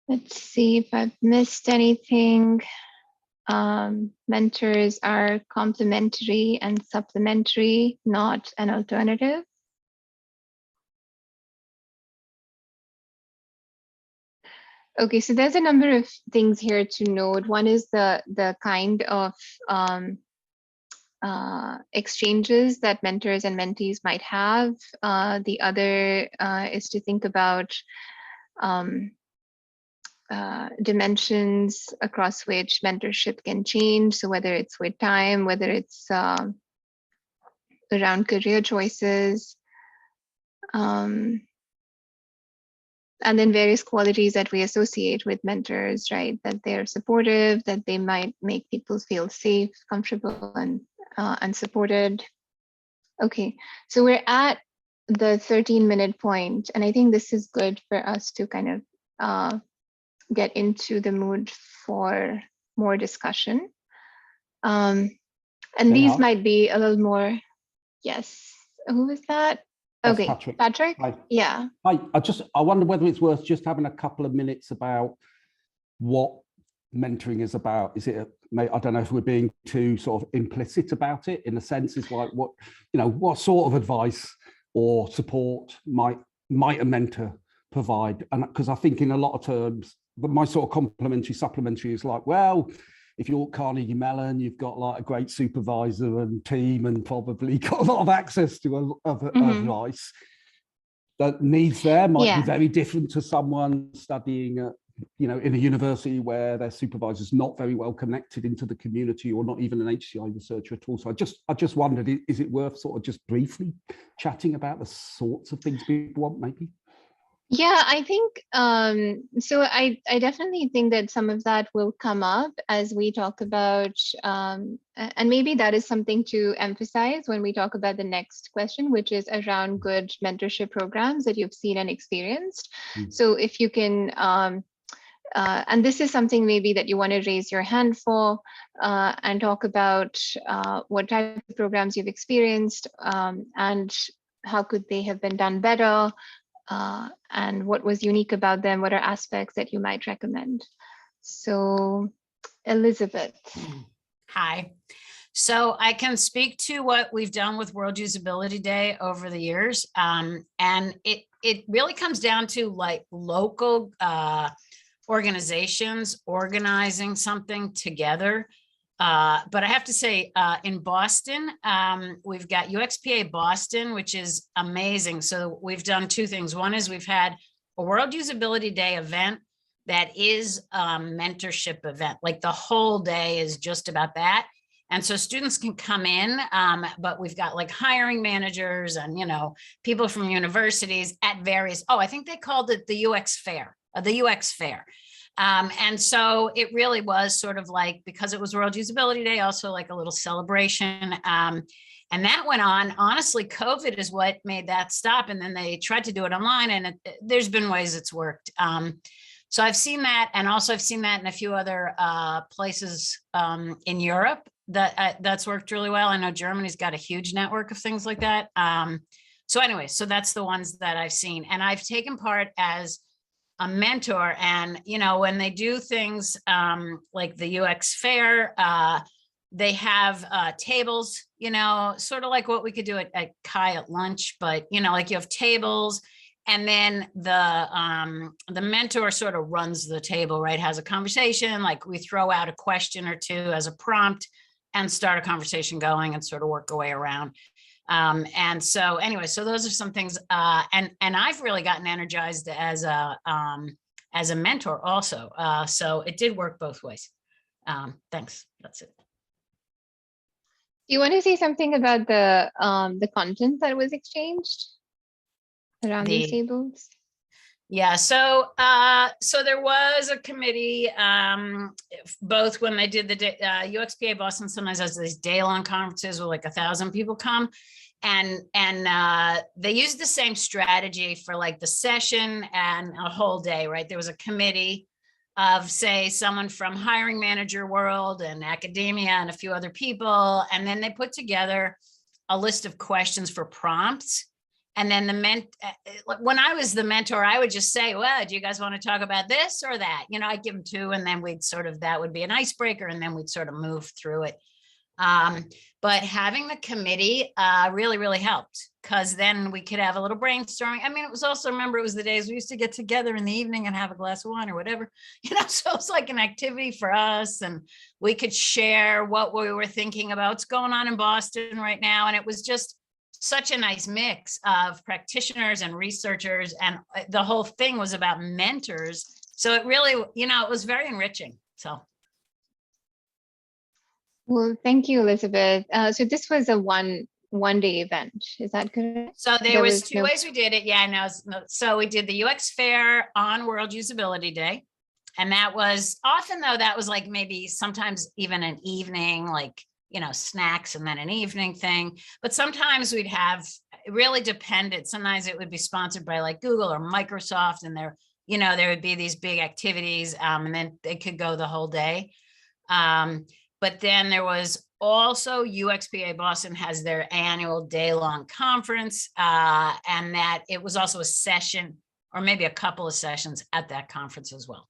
Let's see if I've missed anything. Mentors are complementary and supplementary, not an alternative. Okay, so there's a number of things here to note. One is the kind of exchanges that mentors and mentees might have. The other is to think about dimensions across which mentorship can change. So whether it's with time, whether it's around career choices, and then various qualities that we associate with mentors, right? That they're supportive, that they might make people feel safe, comfortable, and supported. Okay, so we're at the 13-minute point, and I think this is good for us to kind of get into the mood for more discussion. And these might be a little more, yes, who was that? That's okay, Patrick? Hi. Yeah. Hi. I wonder whether it's worth just having a couple of minutes about what mentoring is about. Is it, I don't know if we're being too sort of implicit about it, in a sense. It's like, what sort of advice or support might a mentor provide? And because I think in a lot of terms, but my sort of complementary, supplementary is like, well, if you're at Carnegie Mellon, you've got like a great supervisor and team and probably got a lot of access to advice. That needs there might be very different to someone studying at, in a university where their supervisor's not very well connected into the community, or not even an HCI researcher at all. So I just wondered, is it worth sort of just briefly chatting about the sorts of things people want, maybe? Yeah, I think so. I definitely think that some of that will come up as we talk about, and maybe that is something to emphasize when we talk about the next question, which is around good mentorship programs that you've seen and experienced. So if you can, and this is something maybe that you want to raise your hand for and talk about what type of programs you've experienced and how could they have been done better. And what was unique about them? What are aspects that you might recommend? So, Elizabeth. Hi. So I can speak to what we've done with World Usability Day over the years. And it really comes down to like local organizations organizing something together. But I have to say, in Boston, we've got UXPA Boston, which is amazing. So we've done two things. One is we've had a World Usability Day event that is a mentorship event. Like the whole day is just about that. And so students can come in, but we've got like hiring managers and, people from universities at various, I think they called it the UX Fair, and so it really was sort of like, because it was World Usability Day, also like a little celebration. And that went on. Honestly, COVID is what made that stop. And then they tried to do it online, and there's been ways it's worked. So I've seen that. And also I've seen that in a few other places in Europe that's worked really well. I know Germany's got a huge network of things like that. So anyway, so that's the ones that I've seen. And I've taken part as a mentor, and when they do things like the UX Fair, they have tables, sort of like what we could do at Kai at lunch, but like you have tables, and then the mentor sort of runs the table, right? Has a conversation, like we throw out a question or two as a prompt and start a conversation going and sort of work our way around. And so anyway, so those are some things, and I've really gotten energized as a mentor also. So it did work both ways. Thanks. That's it. Do you want to say something about the content that was exchanged around these tables? Yeah, so there was a committee, both when they did the UXPA Boston sometimes has these day-long conferences where like 1,000 people come, and they used the same strategy for like the session and a whole day, right? There was a committee of, say, someone from hiring manager world and academia and a few other people, and then they put together a list of questions for prompts. And then when I was the mentor, I would just say, well, do you guys want to talk about this or that? You know, I'd give them two, and then we'd sort of, that would be an icebreaker, and then we'd sort of move through it. But having the committee really, really helped, because then we could have a little brainstorming. I mean, it was also, remember, it was the days we used to get together in the evening and have a glass of wine or whatever, you know, so it's like an activity for us, and we could share what we were thinking about what's going on in Boston right now. And it was just such a nice mix of practitioners and researchers, and the whole thing was about mentors. So it really, you know, it was very enriching. So. Well, thank you, Elizabeth. So this was a one-day event. Is that correct? So there was two ways we did it. Yeah, no. So we did the UX Fair on World Usability Day. And that was often, though, that was like maybe sometimes even an evening, like, you know, snacks and then an evening thing. But sometimes we'd have, it really depended. Sometimes it would be sponsored by like Google or Microsoft, and there, you know, there would be these big activities, and then they could go the whole day. But then there was also UXPA Boston has their annual day-long conference, and that it was also a session or maybe a couple of sessions at that conference as well.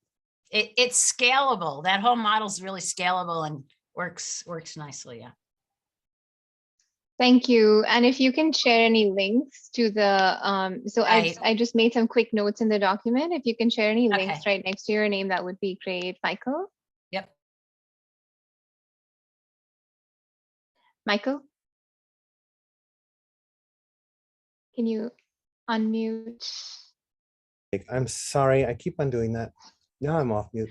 It's scalable. That whole model is really scalable and works nicely. Yeah. Thank you. And if you can share any links to the, so I just made some quick notes in the document. If you can share any links right next to your name, that would be great. Michael? Yep. Michael? Can you unmute? I'm sorry, I keep on doing that. Now I'm off mute.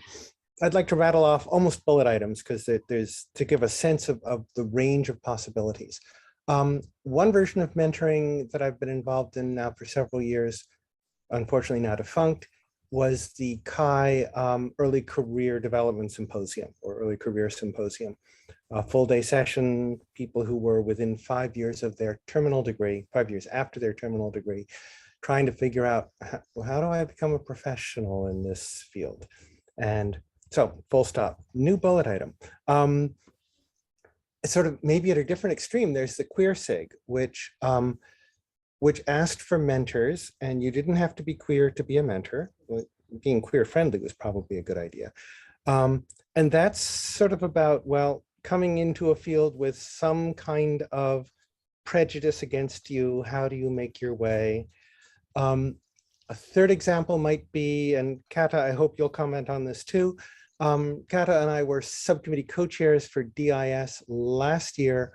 I'd like to rattle off almost bullet items because there's to give a sense of the range of possibilities. One version of mentoring that I've been involved in now for several years, unfortunately now defunct, was the CHI Early Career Development Symposium or Early Career Symposium. A full-day session, people who were within 5 years of their terminal degree, 5 years after their terminal degree, trying to figure out, well, how do I become a professional in this field? And so, full stop. New bullet item. Sort of maybe at a different extreme, there's the queer SIG, which asked for mentors, and you didn't have to be queer to be a mentor. Being queer friendly was probably a good idea. And that's sort of about, well, coming into a field with some kind of prejudice against you. How do you make your way? A third example might be, and Kata, I hope you'll comment on this too. Kata and I were subcommittee co-chairs for DIS last year.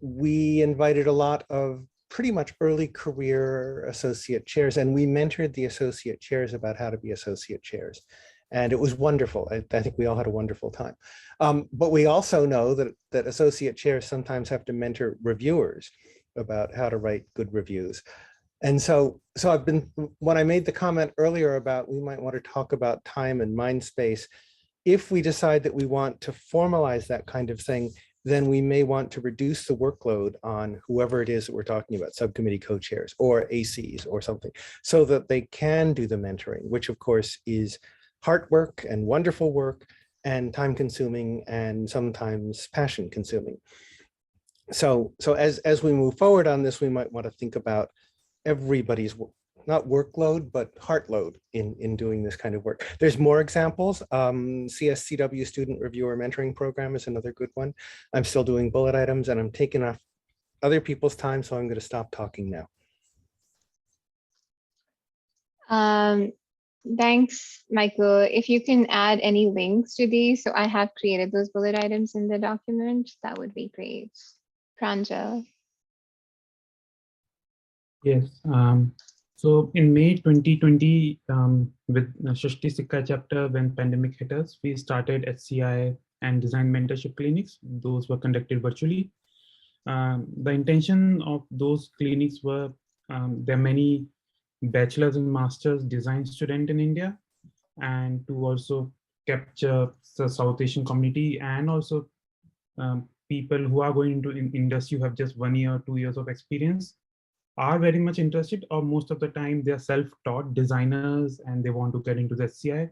We invited a lot of pretty much early career associate chairs, and we mentored the associate chairs about how to be associate chairs. And it was wonderful. I think we all had a wonderful time. But we also know that associate chairs sometimes have to mentor reviewers about how to write good reviews. And so I've been, when I made the comment earlier about we might want to talk about time and mind space, if we decide that we want to formalize that kind of thing, then we may want to reduce the workload on whoever it is that we're talking about, subcommittee co-chairs or ACs or something, so that they can do the mentoring, which of course is hard work and wonderful work and time consuming and sometimes passion consuming. So as we move forward on this, we might want to think about everybody's not workload, but heart load in doing this kind of work. There's more examples. CSCW Student Reviewer Mentoring Program is another good one. I'm still doing bullet items and I'm taking off other people's time, so I'm going to stop talking now. Thanks, Michael. If you can add any links to these, so I have created those bullet items in the document, that would be great. Pranjal. Yes. So in May 2020, with SIGCHI chapter, when pandemic hit us, we started SCI and design mentorship clinics. Those were conducted virtually. The intention of those clinics were, there are many bachelor's and master's design student in India, and to also capture the South Asian community, and also people who are going into industry who have just 1 year, 2 years of experience, are very much interested, or most of the time they are self-taught designers and they want to get into the SCI.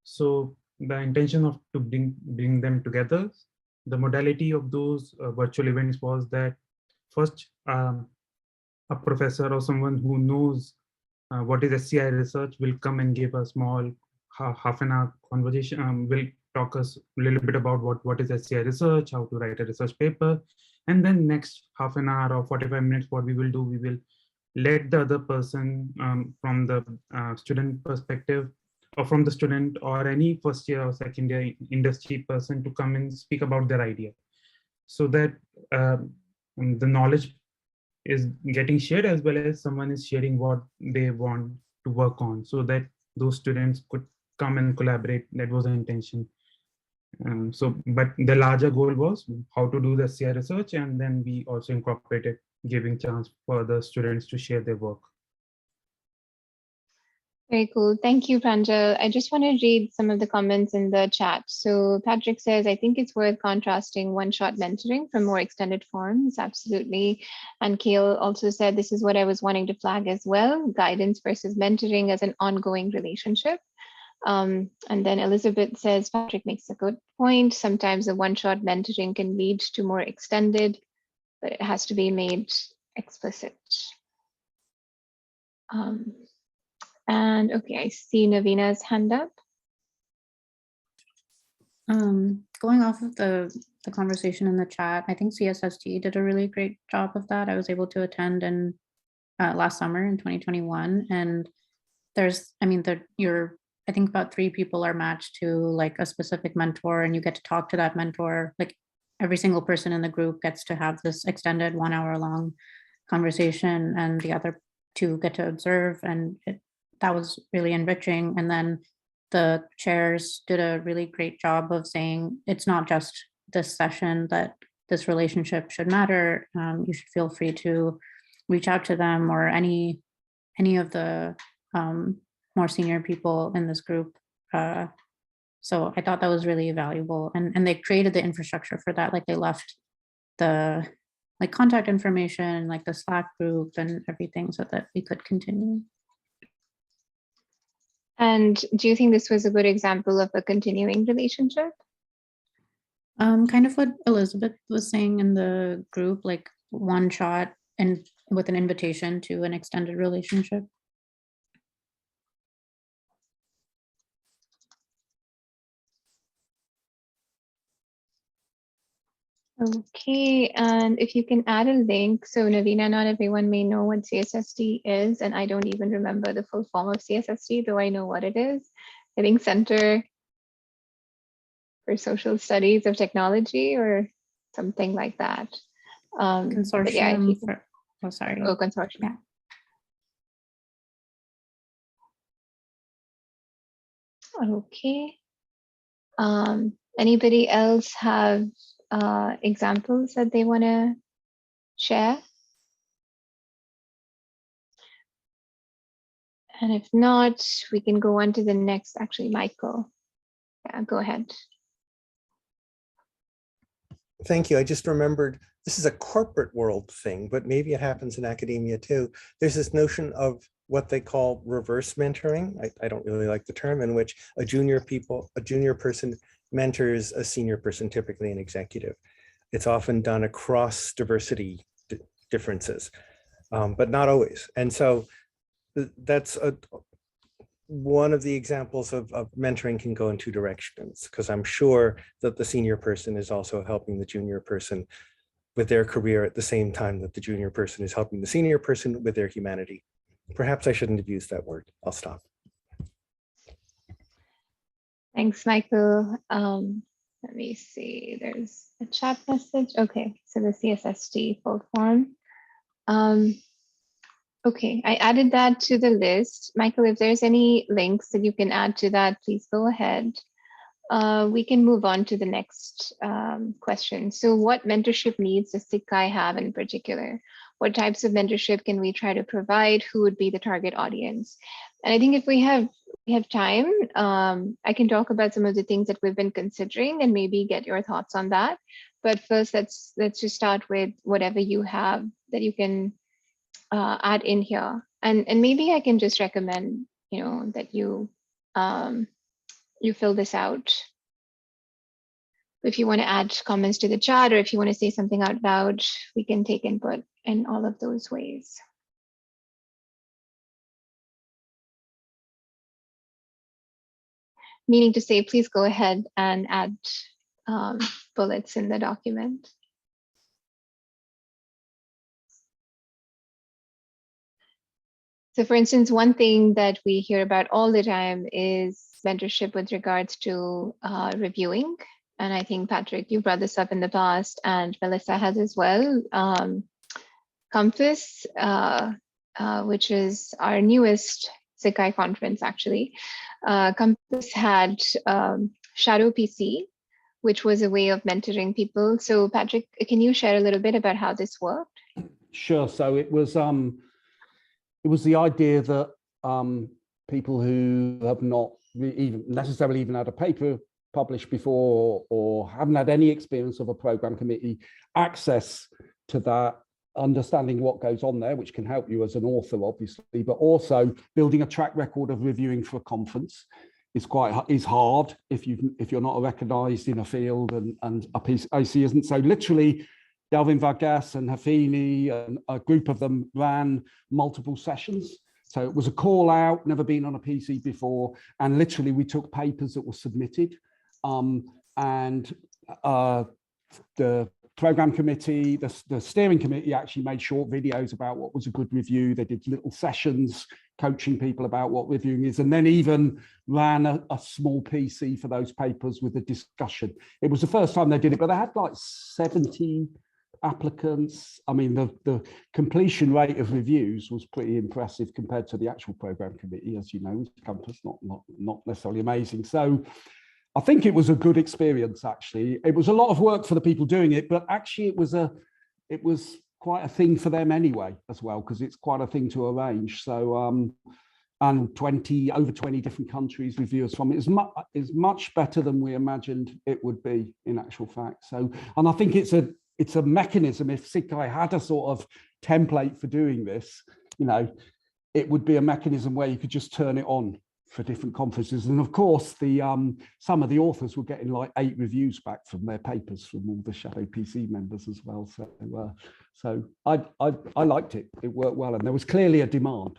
So the intention of to bring them together, the modality of those virtual events was that first a a professor or someone who knows what is SCI research will come and give a small half an hour conversation, will talk us a little bit about what is SCI research, how to write a research paper. And then next half an hour or 45 minutes, what we will do, we will let the other person from the student perspective, or from the student or any first year or second year industry person to come and speak about their idea, so that the knowledge is getting shared as well as someone is sharing what they want to work on, so that those students could come and collaborate. That was the intention. But the larger goal was how to do the SCI research, and then we also incorporated giving chance for the students to share their work. Very cool. Thank you, Pranjal. I just want to read some of the comments in the chat. So Patrick says, I think it's worth contrasting one-shot mentoring from more extended forms. Absolutely. And Kale also said, this is what I was wanting to flag as well, guidance versus mentoring as an ongoing relationship. And then Elizabeth says, Patrick makes a good point. Sometimes a one-shot mentoring can lead to more extended, but it has to be made explicit. And okay, I see Navina's hand up. Going off of the conversation in the chat, I think CSST did a really great job of that. I was able to attend in last summer in 2021, and there's, I mean, I think about 3 people are matched to like a specific mentor, and you get to talk to that mentor. Like every single person in the group gets to have this extended 1 hour long conversation, and the other 2 get to observe, and that was really enriching. And then the chairs did a really great job of saying it's not just this session that this relationship should matter. You should feel free to reach out to them or any of the more senior people in this group. So I thought that was really valuable, and they created the infrastructure for that. Like they left the like contact information, like the Slack group and everything, so that we could continue. And do you think this was a good example of a continuing relationship? Kind of what Elizabeth was saying in the group, like one shot and with an invitation to an extended relationship. Okay, and if you can add a link. So Navina, not everyone may know what CSST is, and I don't even remember the full form of CSST, though I know what it is. I think Center for Social Studies of Technology or something like that. Consortium yeah, oh, sorry. Oh, consortium. Yeah. Okay. Anybody else have examples that they want to share? And if not, we can go on to the next. Actually, Michael, yeah, go ahead. Thank you. I just remembered this is a corporate world thing, but maybe it happens in academia too. There's this notion of what they call reverse mentoring. I don't really like the term, in which a junior person mentors a senior person, typically an executive. It's often done across diversity differences, but not always. And so that's one of the examples of mentoring can go in 2 directions, because I'm sure that the senior person is also helping the junior person with their career at the same time that the junior person is helping the senior person with their humanity. Perhaps I shouldn't have used that word. I'll stop. Thanks, Michael. Let me see, there's a chat message. Okay, so the CSST full form. Okay, I added that to the list. Michael, if there's any links that you can add to that, please go ahead. We can move on to the next question. So what mentorship needs does SIGCHI have in particular? What types of mentorship can we try to provide? Who would be the target audience? And I think if we have time, I can talk about some of the things that we've been considering and maybe get your thoughts on that. But first, let's just start with whatever you have that you can add in here, and maybe I can just recommend, that you fill this out. If you want to add comments to the chat, or if you want to say something out loud, we can take input in all of those ways. meaning to say, please go ahead and add bullets in the document. So for instance, one thing that we hear about all the time is mentorship with regards to reviewing. And I think, Patrick, you brought this up in the past, and Melissa has as well. Compass, which is our newest SIGCHI conference, actually. Compass had Shadow PC, which was a way of mentoring people. So Patrick, can you share a little bit about how this worked? Sure. So it was the idea that people who have not even necessarily even had a paper published before or haven't had any experience of a program committee access to that, understanding what goes on there, which can help you as an author, obviously, but also building a track record of reviewing for a conference is hard if you're not recognized in a field and a PC isn't. So literally, Delvin Vargas and Hafini and a group of them ran multiple sessions. So it was a call out, never been on a PC before, and literally we took papers that were submitted, and the program committee, the steering committee actually made short videos about what was a good review. They did little sessions coaching people about what reviewing is, and then even ran a small PC for those papers with a discussion. It was the first time they did it, but they had like 70 applicants. I mean, the completion rate of reviews was pretty impressive compared to the actual program committee, as you know, Compass, not necessarily amazing. So I think it was a good experience, actually. It was a lot of work for the people doing it, but actually it was quite a thing for them anyway, as well, because it's quite a thing to arrange. So, and over 20 different countries, reviewers from it is much better than we imagined it would be in actual fact. So, and I think it's a mechanism. If SIGCHI had a sort of template for doing this, you know, it would be a mechanism where you could just turn it on for different conferences. And of course, some of the authors were getting like 8 reviews back from their papers from all the Shadow PC members as well. So I liked it. It worked well, and there was clearly a demand.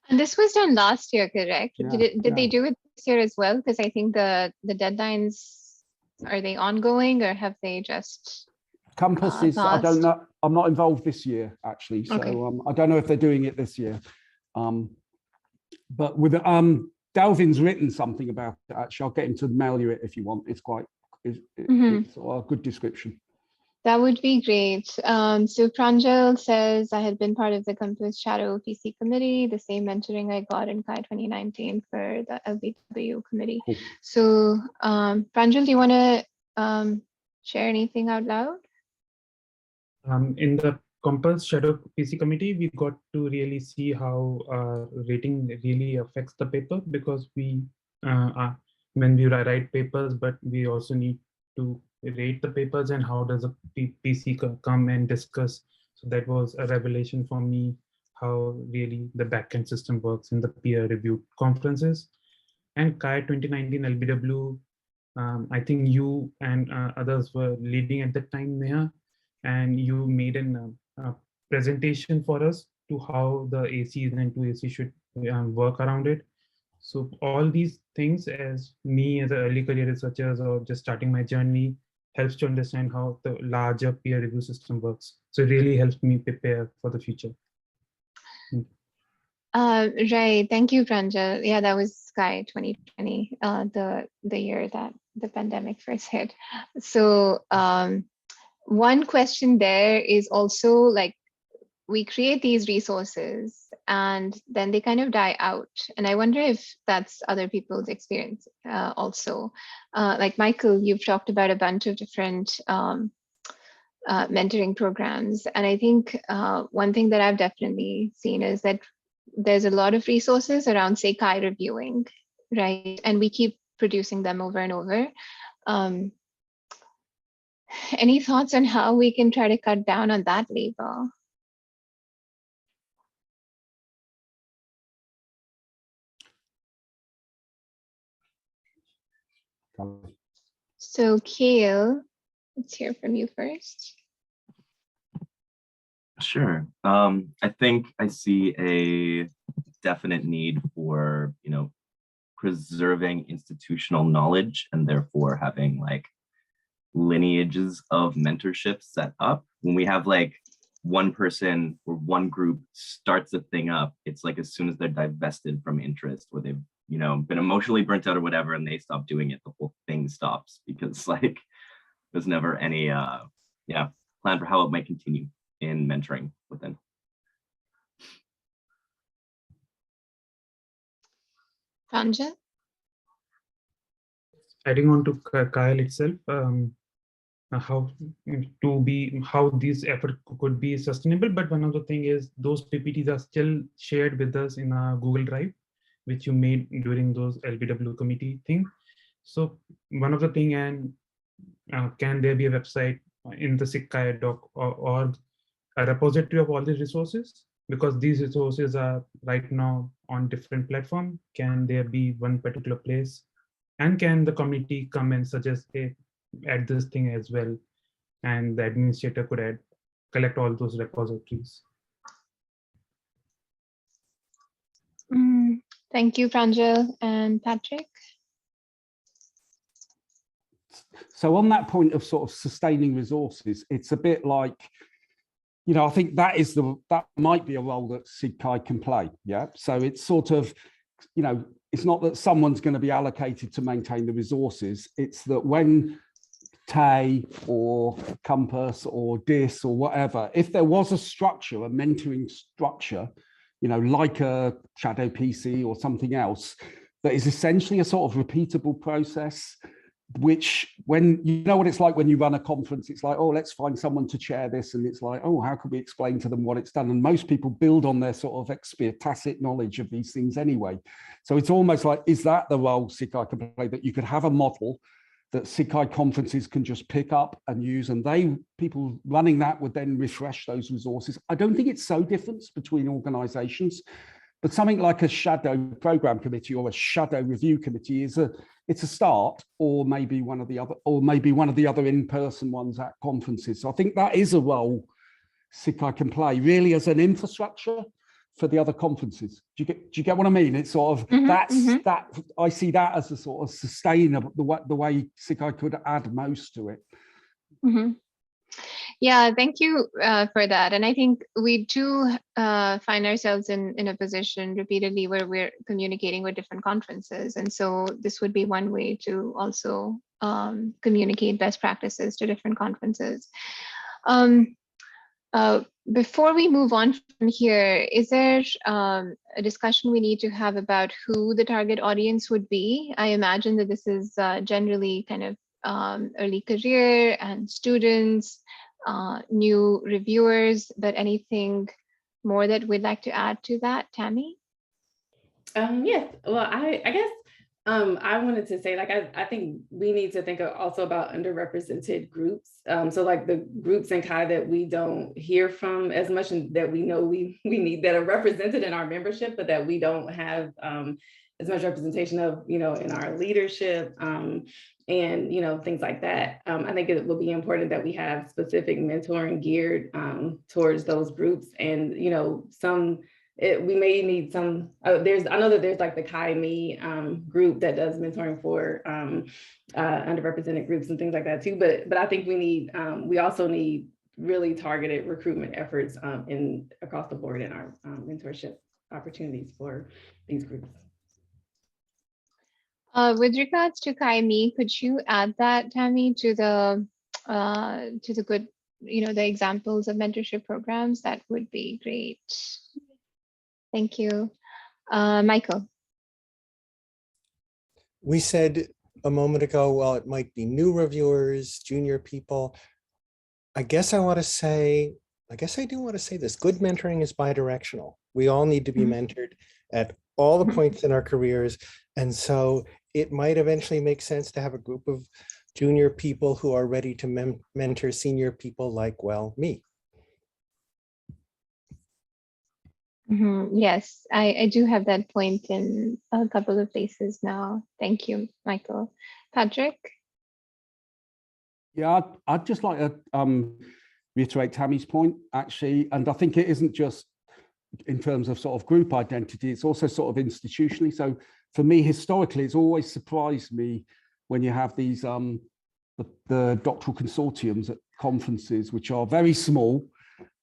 And this was done last year, correct? Yeah, Did they do it this year as well? Because I think the deadlines, are they ongoing or have they just Compass is, I don't know. I'm not involved this year, actually. So okay. I don't know if they're doing it this year. But with Dalvin's written something about it, actually. I'll get him to mail you it if you want. It's it's a good description. That would be great. So Pranjal says, I had been part of the Compass Shadow PC committee, the same mentoring I got in CHI 2019 for the LBW committee. Cool. So Pranjal, do you want to share anything out loud? In the Compass Shadow PC committee, we got to really see how rating really affects the paper, because we, when we write papers, but we also need to rate the papers and how does a PC come and discuss. So that was a revelation for me, how really the backend system works in the peer reviewed conferences. And CHI 2019 LBW, I think you and others were leading at that time, Neha, and you made a presentation for us to how the ACs and 2AC should work around it. So all these things, as me as an early career researcher or just starting my journey, helps to understand how the larger peer review system works. So it really helps me prepare for the future. Right. Thank you, Pranjal. Yeah, that was CHI 2020, the year that the pandemic first hit. So one question there is also, like, we create these resources and then they kind of die out. And I wonder if that's other people's experience also. Like Michael, you've talked about a bunch of different mentoring programs. And I think one thing that I've definitely seen is that there's a lot of resources around, say, CHI reviewing, right? And we keep producing them over and over. Any thoughts on how we can try to cut down on that labor? So Kale, let's hear from you first. Sure. I think I see a definite need for, preserving institutional knowledge and therefore having like lineages of mentorship set up. When we have like one person or one group starts a thing up, it's like as soon as they're divested from interest or they've, you know, been emotionally burnt out or whatever, and they stop doing it, the whole thing stops, because like there's never any plan for how it might continue in mentoring within. Pranjal? Adding on to Kyle itself, how these efforts could be sustainable. But one of the thing is those PPTs are still shared with us in a Google Drive, which you made during those LBW committee thing. So one of the thing, and can there be a website in the SIGCHI.org, a repository of all these resources? Because these resources are right now on different platforms. Can there be one particular place? And can the committee come and suggest, hey, add this thing as well? And the administrator could collect all those repositories. Thank you, Pranjal. And Patrick? So on that point of sort of sustaining resources, it's a bit like, you know, I think that might be a role that SIGCHI can play. Yeah. So it's sort of, you know, it's not that someone's going to be allocated to maintain the resources. It's that when TAE or Compass or DIS or whatever, if there was a structure, a mentoring structure, you know, like a shadow PC or something else, that is essentially a sort of repeatable process, which, when you know what it's like when you run a conference, it's like, oh, let's find someone to chair this, and it's like, oh, how could we explain to them what it's done? And most people build on their sort of tacit knowledge of these things anyway. So it's almost like, is that the role SIGCHI can play, that you could have a model that SIGCHI conferences can just pick up and use, and people running that would then refresh those resources? I don't think it's so different between organizations, but something like a shadow program committee or a shadow review committee it's a start, or maybe one of the other in-person ones at conferences. So I think that is a role SIGCHI can play, really, as an infrastructure for the other conferences. Do you get what I mean? It's sort of that I see that as a sort of sustainable, the way SIGCHI could add most to it. Yeah, thank you for that. And I think we do find ourselves in a position repeatedly where we're communicating with different conferences. And so this would be one way to also communicate best practices to different conferences. Before we move on from here, is there a discussion we need to have about who the target audience would be? I imagine that this is generally kind of early career and students, new reviewers, but anything more that we'd like to add to that, Tammy? Yes, well, I guess I wanted to say, like, I think we need to think also about underrepresented groups. So like the groups in CHI that we don't hear from as much, and that we know we need, that are represented in our membership, but that we don't have as much representation of, you know, in our leadership, and, you know, things like that. I think it will be important that we have specific mentoring geared towards those groups. And, you know, we may need some, I know that there's like the CHI-Me group that does mentoring for underrepresented groups and things like that too. But I think we also need really targeted recruitment efforts across the board in our mentorship opportunities for these groups. With regards to CHI-Me, could you add that, Tammy, to the good, you know, the examples of mentorship programs? That would be great. Thank you. Michael. We said a moment ago, well, it might be new reviewers, junior people. I guess I do want to say this: good mentoring is bidirectional. We all need to be mentored at all the points in our careers. And so it might eventually make sense to have a group of junior people who are ready to mentor senior people like, well, me. Yes, I do have that point in a couple of places now. Thank you, Michael. Patrick? Yeah, I'd just like to reiterate Tammy's point, actually. And I think it isn't just in terms of sort of group identity, it's also sort of institutionally. So for me, historically, it's always surprised me when you have these the doctoral consortiums at conferences, which are very small,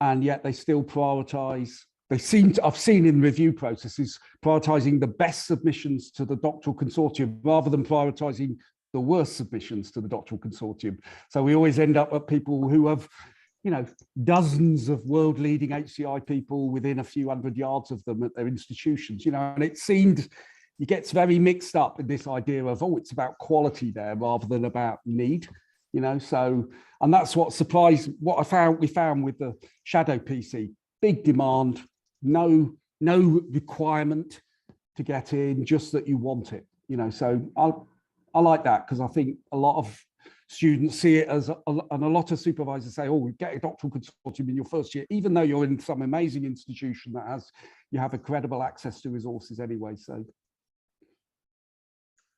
and yet they still prioritize. They seem to, I've seen in review processes, prioritizing the best submissions to the doctoral consortium rather than prioritizing the worst submissions to the doctoral consortium. So we always end up with people who have, you know, dozens of world leading HCI people within a few hundred yards of them at their institutions, you know, and it seemed, it gets very mixed up in this idea of, oh, it's about quality there rather than about need, you know. So, and that's what surprised, what we found with the shadow PC, big demand, no requirement to get in, just that you want it, you know. So I like that, because I think a lot of students see it as, and a lot of supervisors say, oh, get a doctoral consortium in your first year, even though you're in some amazing institution that has, you have incredible access to resources anyway. So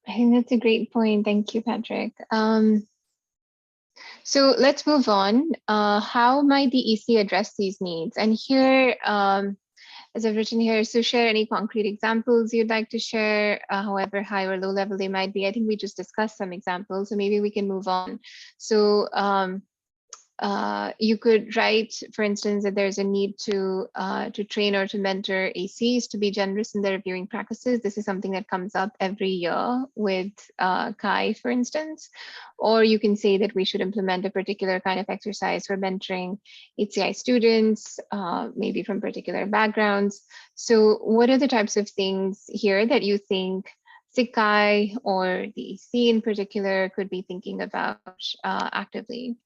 I think that's a great point. Thank you, Patrick. So let's move on. How might the EC address these needs? And here, as I've written here, so share any concrete examples you'd like to share, however high or low level they might be. I think we just discussed some examples, so maybe we can move on. So you could write, for instance, that there's a need to train or to mentor ACs to be generous in their reviewing practices. This is something that comes up every year with Kai, for instance. Or you can say that we should implement a particular kind of exercise for mentoring HCI students, maybe from particular backgrounds. So what are the types of things here that you think SIGCHI or the EC in particular could be thinking about actively?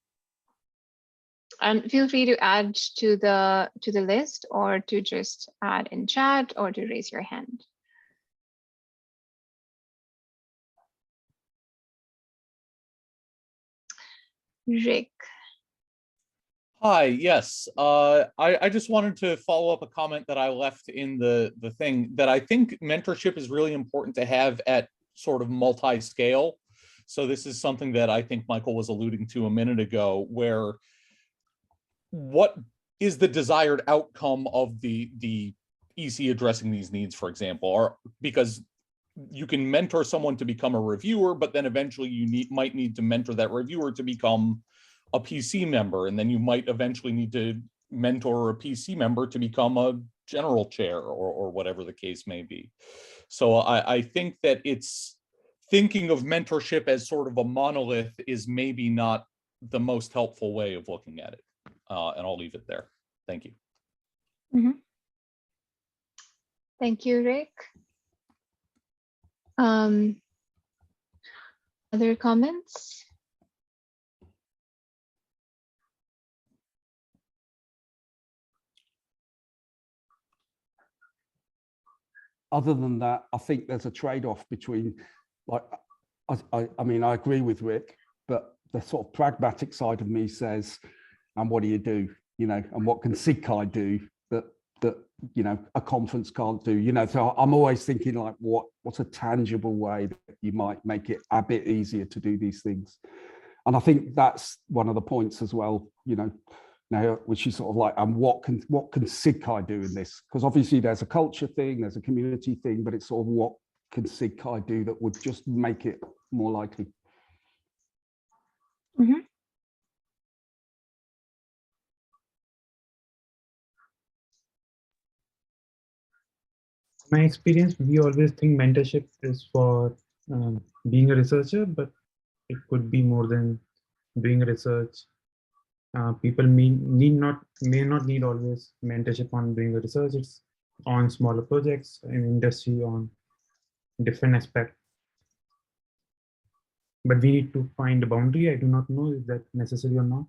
And feel free to add to the list, or to just add in chat, or to raise your hand. Rick. Hi, yes. I just wanted to follow up a comment that I left in the thing, that I think mentorship is really important to have at sort of multi-scale. So this is something that I think Michael was alluding to a minute ago, where what is the desired outcome of the EC addressing these needs, for example, or because you can mentor someone to become a reviewer, but then eventually you might need to mentor that reviewer to become a PC member, and then you might eventually need to mentor a PC member to become a general chair, or whatever the case may be. So I think that it's thinking of mentorship as sort of a monolith is maybe not the most helpful way of looking at it. And I'll leave it there. Thank you. Mm-hmm. Thank you, Rick. Other comments? other than that, I think there's a trade-off between, like, I mean, I agree with Rick, but the sort of pragmatic side of me says, and what do you do, you know, and what can SIGCHI do that you know, a conference can't do, you know? So I'm always thinking, like, what's a tangible way that you might make it a bit easier to do these things? And I think that's one of the points as well, you know, now, which is sort of like, and what can SIGCHI do in this? Because obviously there's a culture thing, there's a community thing, but it's sort of what can SIGCHI do that would just make it more likely? Mm-hmm. My experience, we always think mentorship is for being a researcher, but it could be more than doing research. People may not need always mentorship on doing a research. It's on smaller projects in industry, on different aspects. But we need to find a boundary. I do not know if that necessary or not.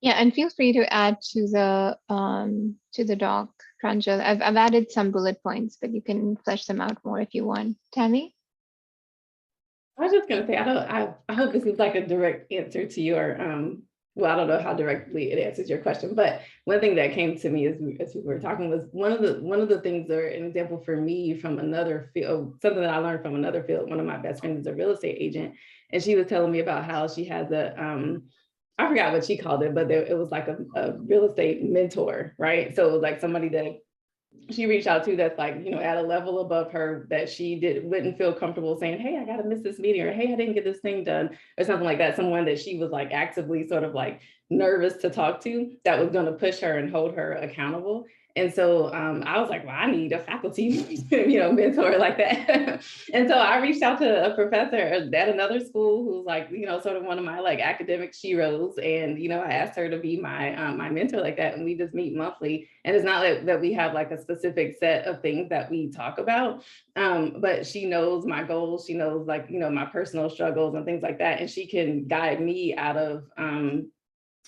Yeah, and feel free to add to the doc, Pranjal. I've added some bullet points, but you can flesh them out more if you want. Tammy? I was just gonna say, I hope this is like a direct answer to your well, I don't know how directly it answers your question, but one thing that came to me as we were talking was one of the things, or an example for me from another field, something that I learned from another field. One of my best friends is a real estate agent, and she was telling me about how she has a I forgot what she called it, but it was like a real estate mentor, right? So it was like somebody that she reached out to that's like, at a level above her that she wouldn't feel comfortable saying, hey, I gotta miss this meeting, or hey, I didn't get this thing done, or something like that. Someone that she was like actively sort of like nervous to talk to, that was going to push her and hold her accountable. And so I was like, well, I need a faculty, mentor like that. And so I reached out to a professor at another school who's like, sort of one of my like academic sheroes. And, I asked her to be my mentor like that. And we just meet monthly. And it's not that we have like a specific set of things that we talk about, but she knows my goals. She knows like, my personal struggles and things like that. And she can guide me out of,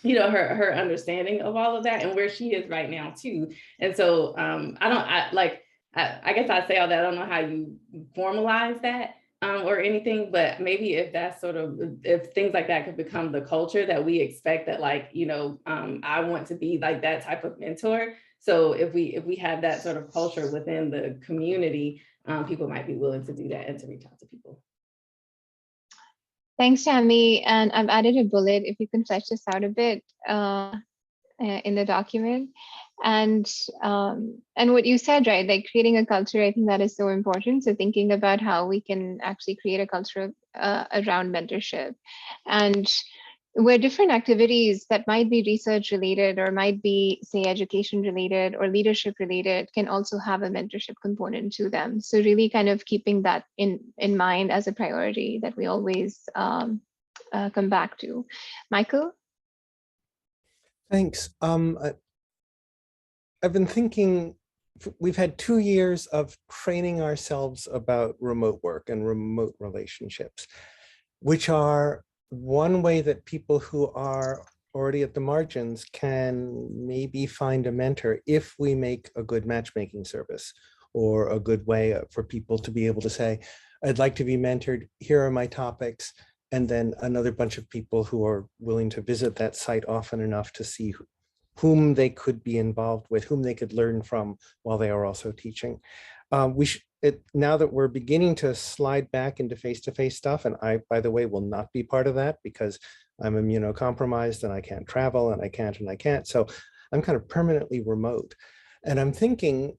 her understanding of all of that and where she is right now too. And so I guess I say all that, I don't know how you formalize that or anything, but maybe if that's if things like that could become the culture that we expect, that like, I want to be like that type of mentor. So if we have that sort of culture within the community, people might be willing to do that and to reach out to people. Thanks, Tammy. And I've added a bullet, if you can flesh this out a bit in the document. And what you said, right, like creating a culture, I think that is so important. So thinking about how we can actually create a culture around mentorship, and where different activities that might be research related or might be, say, education related or leadership related can also have a mentorship component to them. So really kind of keeping that in mind as a priority that we always come back to. Michael? Thanks. I've been thinking, we've had 2 years of training ourselves about remote work and remote relationships, which are one way that people who are already at the margins can maybe find a mentor if we make a good matchmaking service, or a good way for people to be able to say, I'd like to be mentored, here are my topics, and then another bunch of people who are willing to visit that site often enough to see whom they could be involved with, whom they could learn from while they are also teaching. Now that we're beginning to slide back into face-to-face stuff, and I, by the way, will not be part of that because I'm immunocompromised and I can't travel and I can't. So I'm kind of permanently remote. And I'm thinking,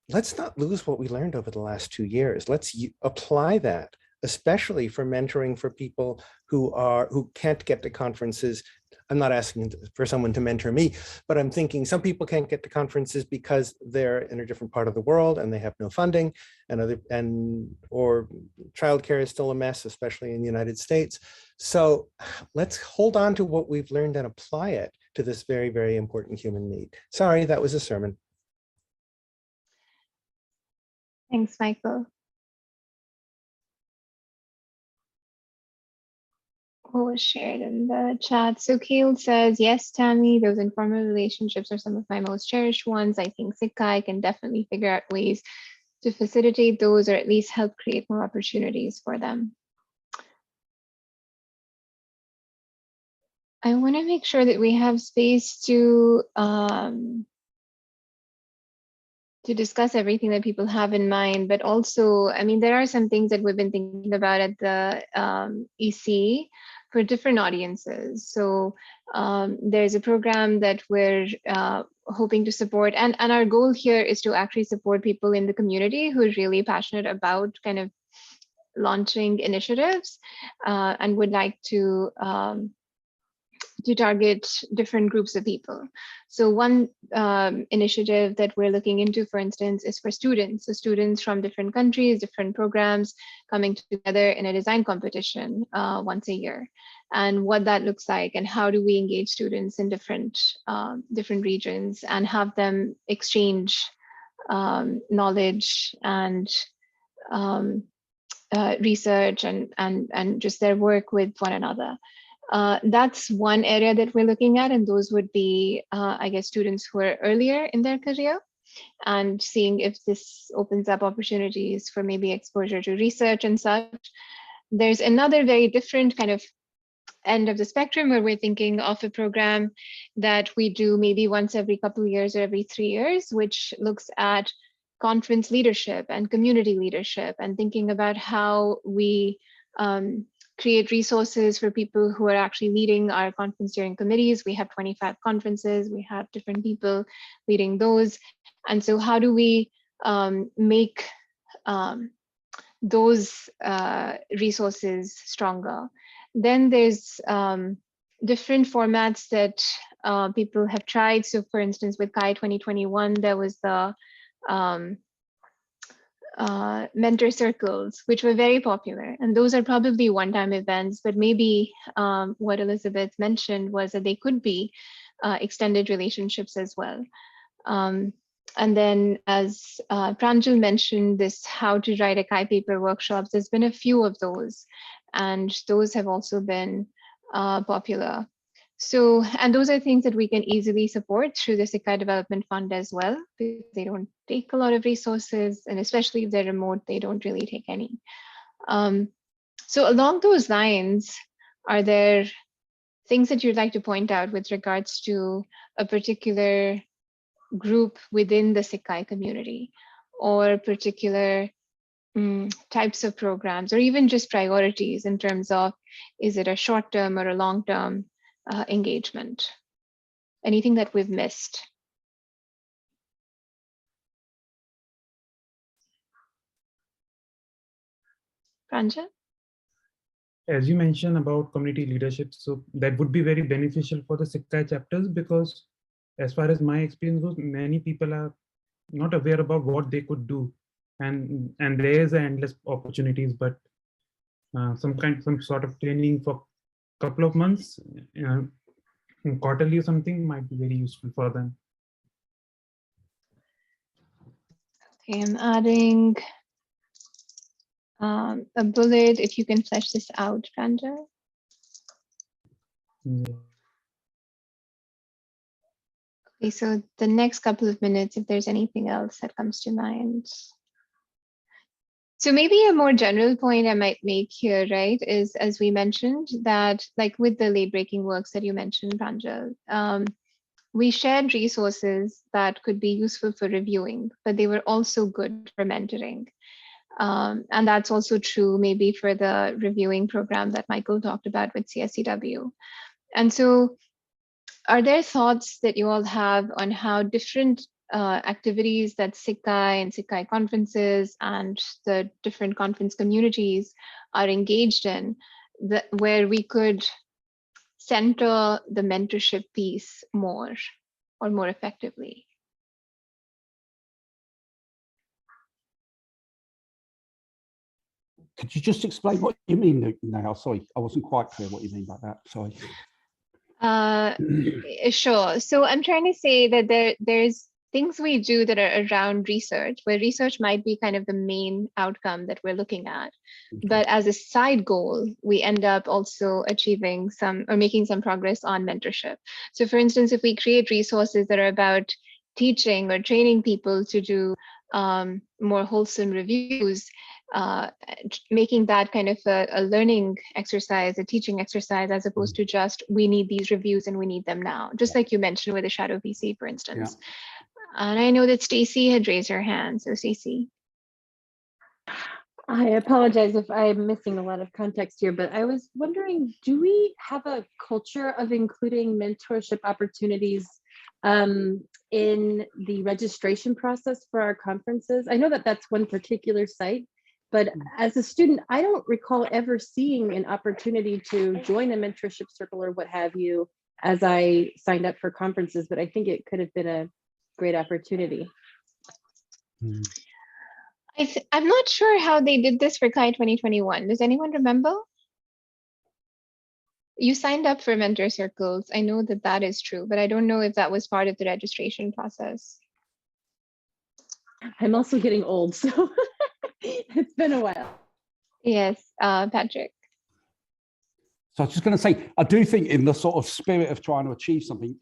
let's not lose what we learned over the last 2 years. Let's apply that, especially for mentoring for people who can't get to conferences. I'm not asking for someone to mentor me, but I'm thinking some people can't get to conferences because they're in a different part of the world and they have no funding, or childcare is still a mess, especially in the United States. So let's hold on to what we've learned and apply it to this very, very important human need. Sorry, that was a sermon. Thanks, Michael. What was shared in the chat? So Kale says, yes, Tammy, those informal relationships are some of my most cherished ones. I think SIGCHI can definitely figure out ways to facilitate those, or at least help create more opportunities for them. I want to make sure that we have space to discuss everything that people have in mind, but also, I mean, there are some things that we've been thinking about at the EC for different audiences. So there's a program that we're hoping to support, and our goal here is to actually support people in the community who are really passionate about kind of launching initiatives and would like to target different groups of people. So one initiative that we're looking into, for instance, is for students. So students from different countries, different programs coming together in a design competition once a year, and what that looks like, and how do we engage students in different regions and have them exchange knowledge and research and just their work with one another. That's one area that we're looking at, and those would be, I guess, students who are earlier in their career, and seeing if this opens up opportunities for maybe exposure to research and such. There's another very different kind of end of the spectrum where we're thinking of a program that we do maybe once every couple of years or every 3 years, which looks at conference leadership and community leadership, and thinking about how we create resources for people who are actually leading our conference steering committees. We have 25 conferences, we have different people leading those. And so how do we make those resources stronger? Then there's different formats that people have tried. So for instance, with CHI 2021, there was the mentor circles, which were very popular. And those are probably one-time events, but maybe what Elizabeth mentioned was that they could be extended relationships as well. And then as Pranjal mentioned, this how to write a CHI paper workshops, there's been a few of those, and those have also been popular. So, and those are things that we can easily support through the SIGCHI Development Fund as well, because they don't take a lot of resources, and especially if they're remote, they don't really take any. So along those lines, are there things that you'd like to point out with regards to a particular group within the SIGCHI community, or particular types of programs, or even just priorities in terms of, is it a short-term or a long-term engagement? Anything that we've missed? Pranjal? As you mentioned about community leadership, so that would be very beneficial for the SIGCHI chapters, because as far as my experience goes, many people are not aware about what they could do, and there is endless opportunities, but some sort of training for a couple of months, quarterly or something, might be very useful for them. Okay, I'm adding a bullet. If you can flesh this out, Pranjal. Yeah. Okay, so the next couple of minutes, if there's anything else that comes to mind. So maybe a more general point I might make here, right, is, as we mentioned, that like with the late breaking works that you mentioned, Pranjal, we shared resources that could be useful for reviewing, but they were also good for mentoring. And that's also true maybe for the reviewing program that Michael talked about with CSCW. And so are there thoughts that you all have on how different activities that SIGCHI and SIGCHI conferences and the different conference communities are engaged in, where we could center the mentorship piece more or more effectively? Could you just explain what you mean now? Sorry, I wasn't quite clear what you mean by that. Sorry. Sure. So I'm trying to say that there's things we do that are around research, where research might be kind of the main outcome that we're looking at. Okay. But as a side goal, we end up also achieving some or making some progress on mentorship. So for instance, if we create resources that are about teaching or training people to do more wholesome reviews, making that kind of a learning exercise, a teaching exercise, as opposed to just, we need these reviews and we need them now, just like you mentioned with the shadow VC, for instance. Yeah. And I know that Stacy had raised her hand. So Stacy. I apologize if I'm missing a lot of context here, but I was wondering, do we have a culture of including mentorship opportunities in the registration process for our conferences? I know that that's one particular site, but as a student, I don't recall ever seeing an opportunity to join a mentorship circle or what have you as I signed up for conferences, but I think it could have been a great opportunity. I'm not sure how they did this for CHI 2021. Does anyone remember? You signed up for mentor circles. I know that that is true, but I don't know if that was part of the registration process. I'm also getting old, so it's been a while. Yes, Patrick. So I was just going to say, I do think in the sort of spirit of trying to achieve something,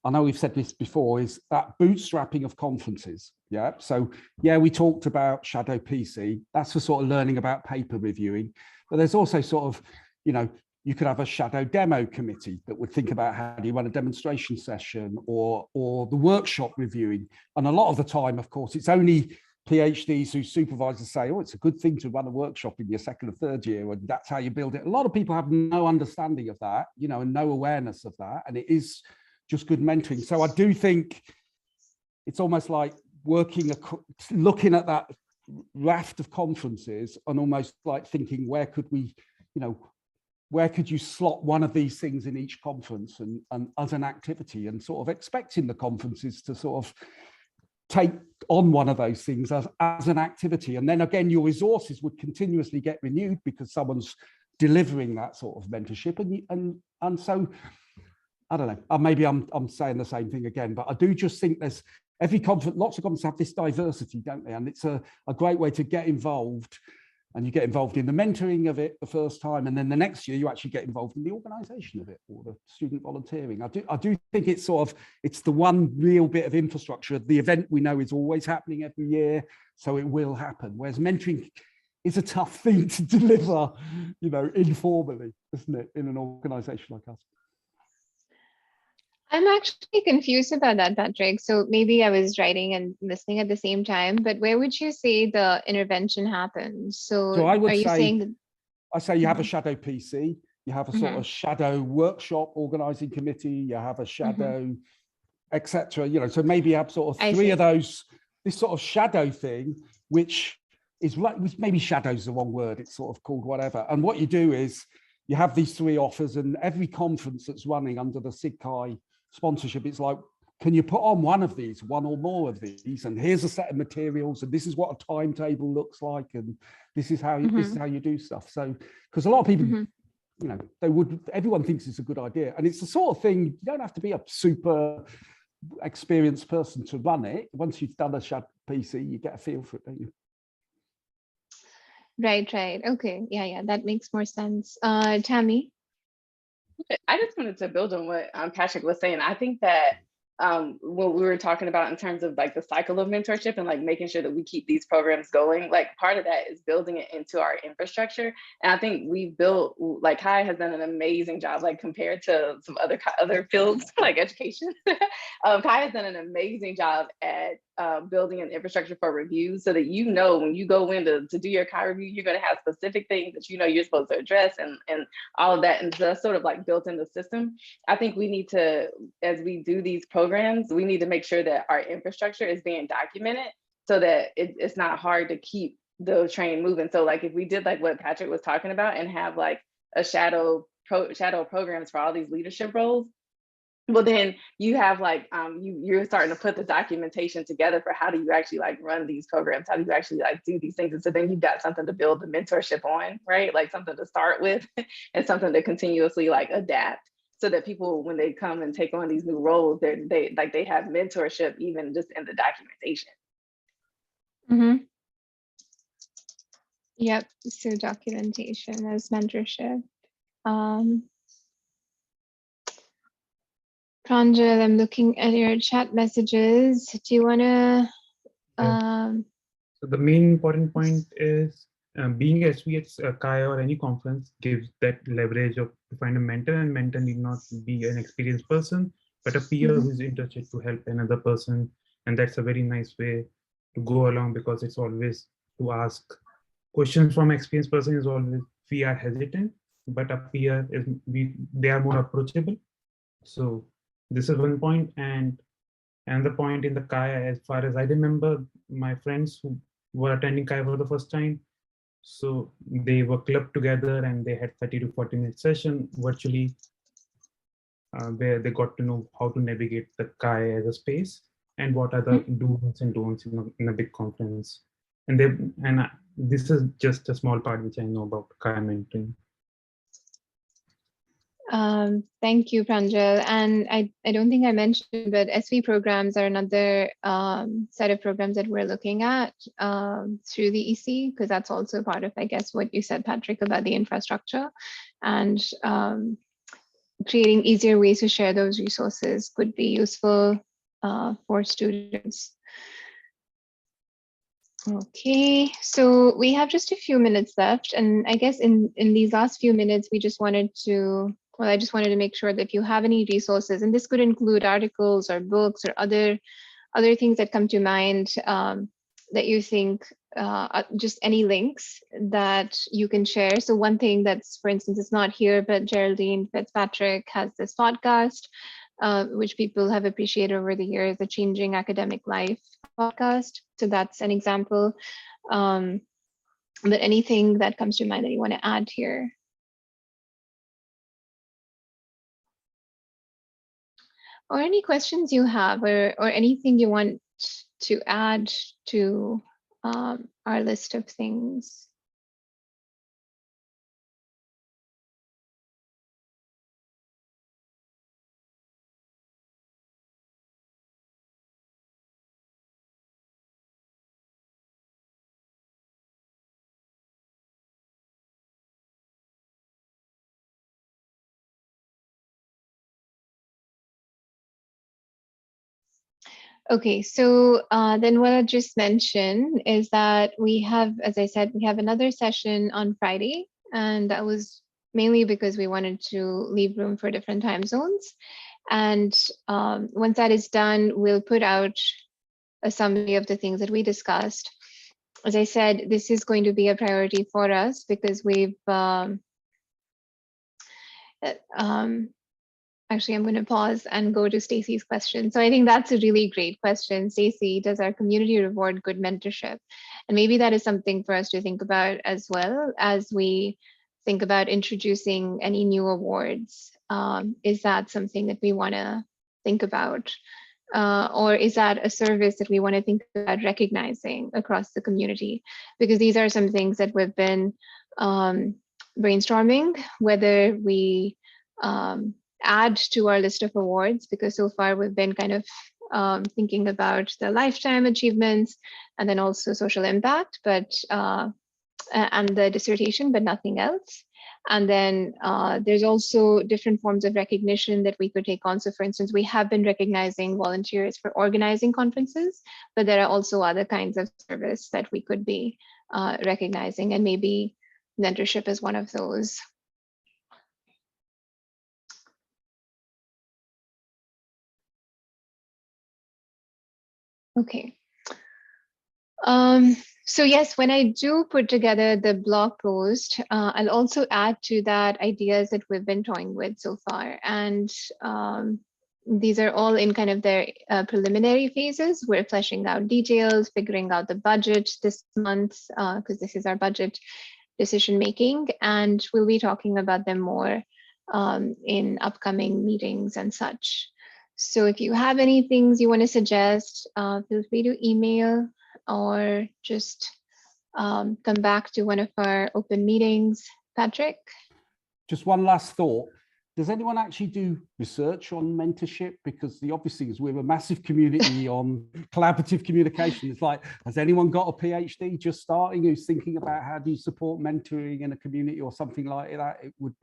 I know we've said this before, is that bootstrapping of conferences. Yeah. So yeah, we talked about Shadow PC. That's for sort of learning about paper reviewing. But there's also sort of, you know, you could have a shadow demo committee that would think about how do you run a demonstration session or the workshop reviewing. And a lot of the time, of course, it's only PhDs whose supervisors say, oh, it's a good thing to run a workshop in your second or third year, and that's how you build it. A lot of people have no understanding of that, you know, and no awareness of that. And it is just good mentoring. So I do think it's almost like looking at that raft of conferences and almost like thinking, where could we, you know, where could you slot one of these things in each conference and as an activity, and sort of expecting the conferences to sort of take on one of those things as an activity. And then again, your resources would continuously get renewed because someone's delivering that sort of mentorship. And so, I don't know, maybe I'm saying the same thing again, but I do just think there's every conference, lots of conferences have this diversity, don't they? And it's a great way to get involved. And you get involved in the mentoring of it the first time, and then the next year you actually get involved in the organization of it or the student volunteering. I do think it's it's the one real bit of infrastructure. The event we know is always happening every year, so it will happen. Whereas mentoring is a tough thing to deliver, you know, informally, isn't it, in an organization like us? I'm actually confused about that, Patrick. So maybe I was writing and listening at the same time, but where would you say the intervention happens? So I would are you saying that? I say you have a shadow PC, you have a sort of shadow workshop organizing committee, you have a shadow, etc. You know, so maybe you have sort of three of those, this sort of shadow thing, which is like, maybe shadow's the wrong word, it's sort of called whatever. And what you do is you have these three offers, and every conference that's running under the SIGCHI sponsorship, it's like, can you put on one of these, one or more of these, and here's a set of materials, and this is what a timetable looks like, and this is how you this is how you do stuff. So because a lot of people, you know, everyone thinks it's a good idea, and it's the sort of thing, you don't have to be a super experienced person to run it. Once you've done a shadow PC, you get a feel for it, don't you? Right. Okay. Yeah, that makes more sense. Tammy? I just wanted to build on what Patrick was saying. I think that what we were talking about in terms of like the cycle of mentorship and like making sure that we keep these programs going, like part of that is building it into our infrastructure. And I think we've built, like Kai has done an amazing job, like compared to some other fields like education. Kai has done an amazing job at building an infrastructure for reviews, so that, you know, when you go in to do your Kai review, you're going to have specific things that you know you're supposed to address and all of that. And so that's sort of like built in the system. I think we need to, as we do these programs, we need to make sure that our infrastructure is being documented so that it's not hard to keep the train moving. So like if we did like what Patrick was talking about and have like a shadow programs for all these leadership roles, well, then you have like, you're starting to put the documentation together for how do you actually like run these programs? How do you actually like do these things? And so then you've got something to build the mentorship on, right? Like something to start with and something to continuously like adapt, so that people, when they come and take on these new roles, they have mentorship even just in the documentation. Yep, so documentation as mentorship. Pranjal, I'm looking at your chat messages. Do you want to? So the main important point is being SV at Kai or any conference gives that leverage of to find a mentor, and mentor need not be an experienced person, but a peer who's interested to help another person. And that's a very nice way to go along, because it's always to ask questions from experienced person is always, we are hesitant, but a peer is, they are more approachable. So this is one point. And another point in the Kai, as far as I remember, my friends who were attending Kai for the first time, so they were clubbed together and they had 30 to 40 minute session virtually, where they got to know how to navigate the Kai as a space and what are the do's and don'ts in a big conference. And this is just a small part which I know about Kai mentoring. Thank you, Pranjal. And I don't think I mentioned, but SV programs are another set of programs that we're looking at through the EC, because that's also part of, I guess, what you said, Patrick, about the infrastructure, and creating easier ways to share those resources could be useful for students. Okay, so we have just a few minutes left, and I guess in these last few minutes, we just wanted to, well, I just wanted to make sure that if you have any resources, and this could include articles or books or other things that come to mind, that you think, just any links that you can share. So one thing that's, for instance, it's not here, but Geraldine Fitzpatrick has this podcast, which people have appreciated over the years, the Changing Academic Life podcast. So that's an example. But anything that comes to mind that you want to add here? Or any questions you have, or anything you want to add to our list of things? Okay, so then what I just mentioned is that we have, as I said, we have another session on Friday, and that was mainly because we wanted to leave room for different time zones. And once that is done, we'll put out a summary of the things that we discussed. As I said, this is going to be a priority for us because we've actually, I'm going to pause and go to Stacy's question. So I think that's a really great question. Stacy, does our community reward good mentorship? And maybe that is something for us to think about as well as we think about introducing any new awards. Is that something that we want to think about? Or is that a service that we want to think about recognizing across the community? Because these are some things that we've been brainstorming, whether we add to our list of awards, because so far we've been kind of thinking about the lifetime achievements and then also social impact, but and the dissertation, but nothing else. And then there's also different forms of recognition that we could take on. So for instance, we have been recognizing volunteers for organizing conferences, but there are also other kinds of service that we could be recognizing, and maybe mentorship is one of those. Okay. So yes, when I do put together the blog post, I'll also add to that ideas that we've been toying with so far. And these are all in kind of their preliminary phases. We're fleshing out details, figuring out the budget this month, because this is our budget decision making. And we'll be talking about them more in upcoming meetings and such. So if you have any things you want to suggest, feel free to email or just come back to one of our open meetings. Patrick? Just one last thought. Does anyone actually do research on mentorship? Because the obvious thing is we're a massive community on collaborative communication. It's like, has anyone got a PhD just starting who's thinking about how do you support mentoring in a community or something like that? It would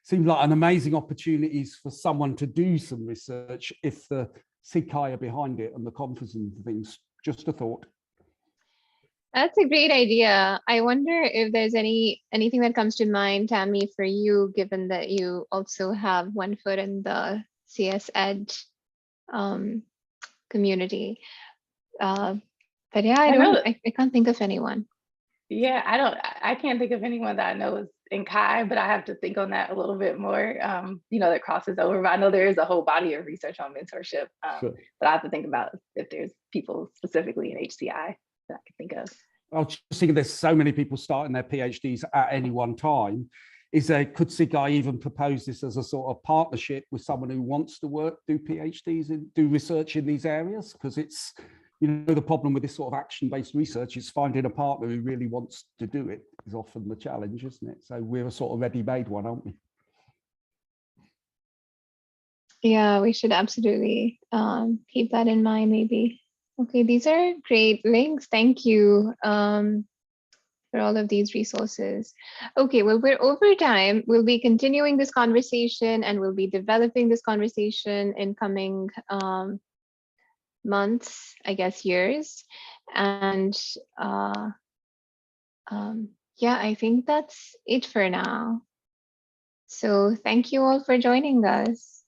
seem like an amazing opportunities for someone to do some research if the SIGCHI are behind it and the conference and things. Just a thought. That's a great idea. I wonder if there's anything that comes to mind, Tammy, for you, given that you also have one foot in the CS Ed community. But yeah, I can't think of anyone. Yeah, I can't think of anyone that I know is in Chi, but I have to think on that a little bit more, that crosses over. But I know there is a whole body of research on mentorship, Sure. but I have to think about if there's people specifically in HCI that I can think of. I was just thinking there's so many people starting their PhDs at any one time. Could SIGCHI even propose this as a sort of partnership with someone who wants to do PhDs and do research in these areas? Because it's, the problem with this sort of action-based research is finding a partner who really wants to do it is often the challenge, isn't it? So we're a sort of ready-made one, aren't we? Yeah, we should absolutely keep that in mind, maybe. Okay, these are great links. Thank you for all of these resources. Okay, well, we're over time. We'll be continuing this conversation and we'll be developing this conversation in coming months, I guess years. And yeah, I think that's it for now. So thank you all for joining us.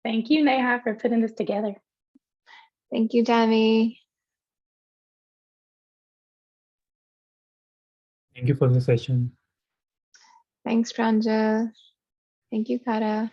Thank you, Neha, for putting this together. Thank you, Tammy. Thank you for the session. Thanks, Pranjal. Thank you, Kara.